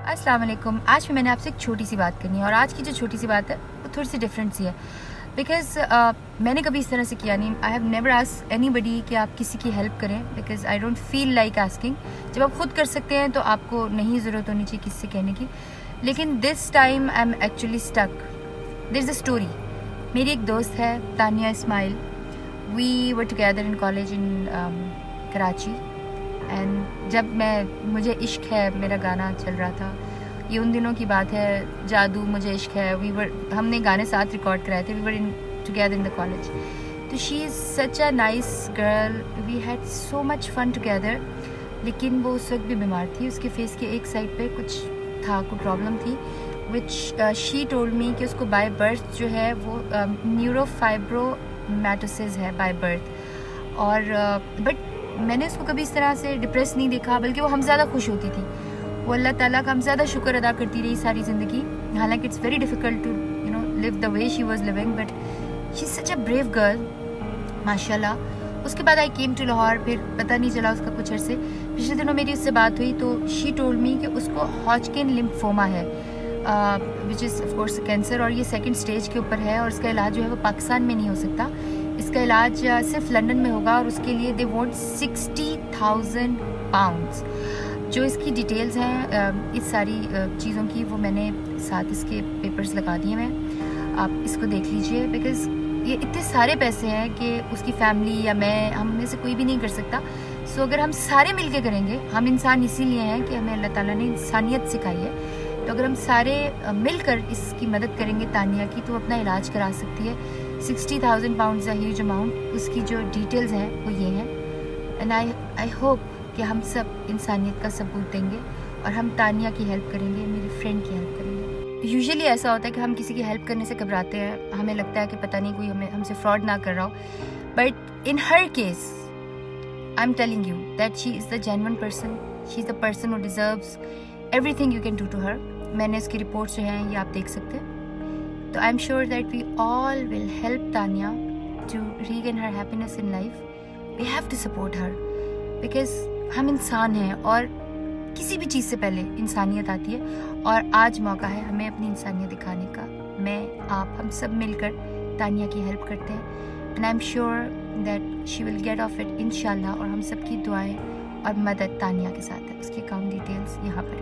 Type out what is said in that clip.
अस्सलाम वालेकुम। आज भी मैंने आपसे एक छोटी सी बात करनी है और आज की जो छोटी सी बात है वो थोड़ी सी डिफरेंट सी है बिकॉज़ मैंने कभी इस तरह से किया नहीं। I have never asked anybody कि आप किसी की हेल्प करें because I don't feel like asking. जब आप खुद कर सकते हैं तो आपको नहीं ज़रूरत होनी चाहिए किसी से कहने की। लेकिन this time I am actually stuck. There is a story. मेरी एक दोस्त है Tania Ismail. We were together in college in Karachi and जब मुझे इश्क है मेरा गाना चल रहा था, ये उन दिनों की बात है। जादू मुझे इश्क है हमने गाने साथ रिकॉर्ड कराए थे। We were in together in the college. तो she is such a nice girl. We had so much fun together. लेकिन वो उस वक्त भी बीमार थी। उसके फेस के एक साइड पे कुछ प्रॉब्लम थी विच शी टोल्ड मी कि उसको बाय बर्थ जो है वो न्यूरोफाइब्रोमैटोसिस है बाय बर्थ। और बट मैंने उसको कभी इस तरह से डिप्रेस नहीं देखा, बल्कि वो हम ज़्यादा खुश होती थी। वो अल्लाह ताला का हम ज़्यादा शुक्र अदा करती रही सारी ज़िंदगी। हालांकि it's very difficult to live the way she was living, but she is such a brave girl माशाल्लाह। उसके बाद आई केम टू लाहौर। फिर पता नहीं चला उसका कुछ अरसे। पिछले दिनों मेरी उससे बात हुई तो शी टोल्ड मी कि उसको हॉजकिन लिम्फोमा है which is of course cancer, और ये सेकंड स्टेज के ऊपर है। और इसका इलाज जो है वो पाकिस्तान में नहीं हो सकता। इसका इलाज सिर्फ लंदन में होगा और उसके लिए दे वॉन्ट 60,000 पाउंड्स। जो इसकी डिटेल्स हैं इस सारी चीज़ों की, वो मैंने साथ इसके पेपर्स लगा दिए हैं। आप इसको देख लीजिए बिकॉज़ ये इतने सारे पैसे हैं कि उसकी फैमिली या मैं, हम में से कोई भी नहीं कर सकता। सो अगर हम सारे मिल के करेंगे, हम इंसान इसीलिए हैं कि हमें अल्लाह ताला ने इंसानियत सिखाई है, तो अगर हम सारे मिलकर इसकी मदद करेंगे तानिया की, तो अपना इलाज करा सकती है। 60,000 पाउंड्स अ ह्यूज अमाउंट। उसकी जो डिटेल्स हैं वो ये हैं एंड आई होप कि हम सब इंसानियत का सबूत देंगे और हम तानिया की हेल्प करेंगे, मेरी फ्रेंड की हेल्प करेंगे। यूजुअली ऐसा होता है कि हम किसी की हेल्प करने से घबराते हैं। हमें लगता है कि पता नहीं कोई हमसे फ्रॉड ना कर रहा हो, but in her case I am telling you that she is the genuine person. She is the person who deserves everything you can do to her. मैंने इसकी रिपोर्ट्स जो हैं ये आप देख सकते हैं। तो I am sure that we all will help Tania to regain her happiness in life. We have to support her because हम इंसान हैं और किसी भी चीज़ से पहले इंसानियत आती है। और आज मौका है हमें अपनी इंसानियत दिखाने का। मैं, आप, हम सब मिलकर तानिया की हेल्प करते हैं and I am sure that she will get of it इंशाल्लाह। और हम सब की दुआएं और मदद तानिया के साथ है। उसकी अकाउंट डिटेल्स यहाँ पर है।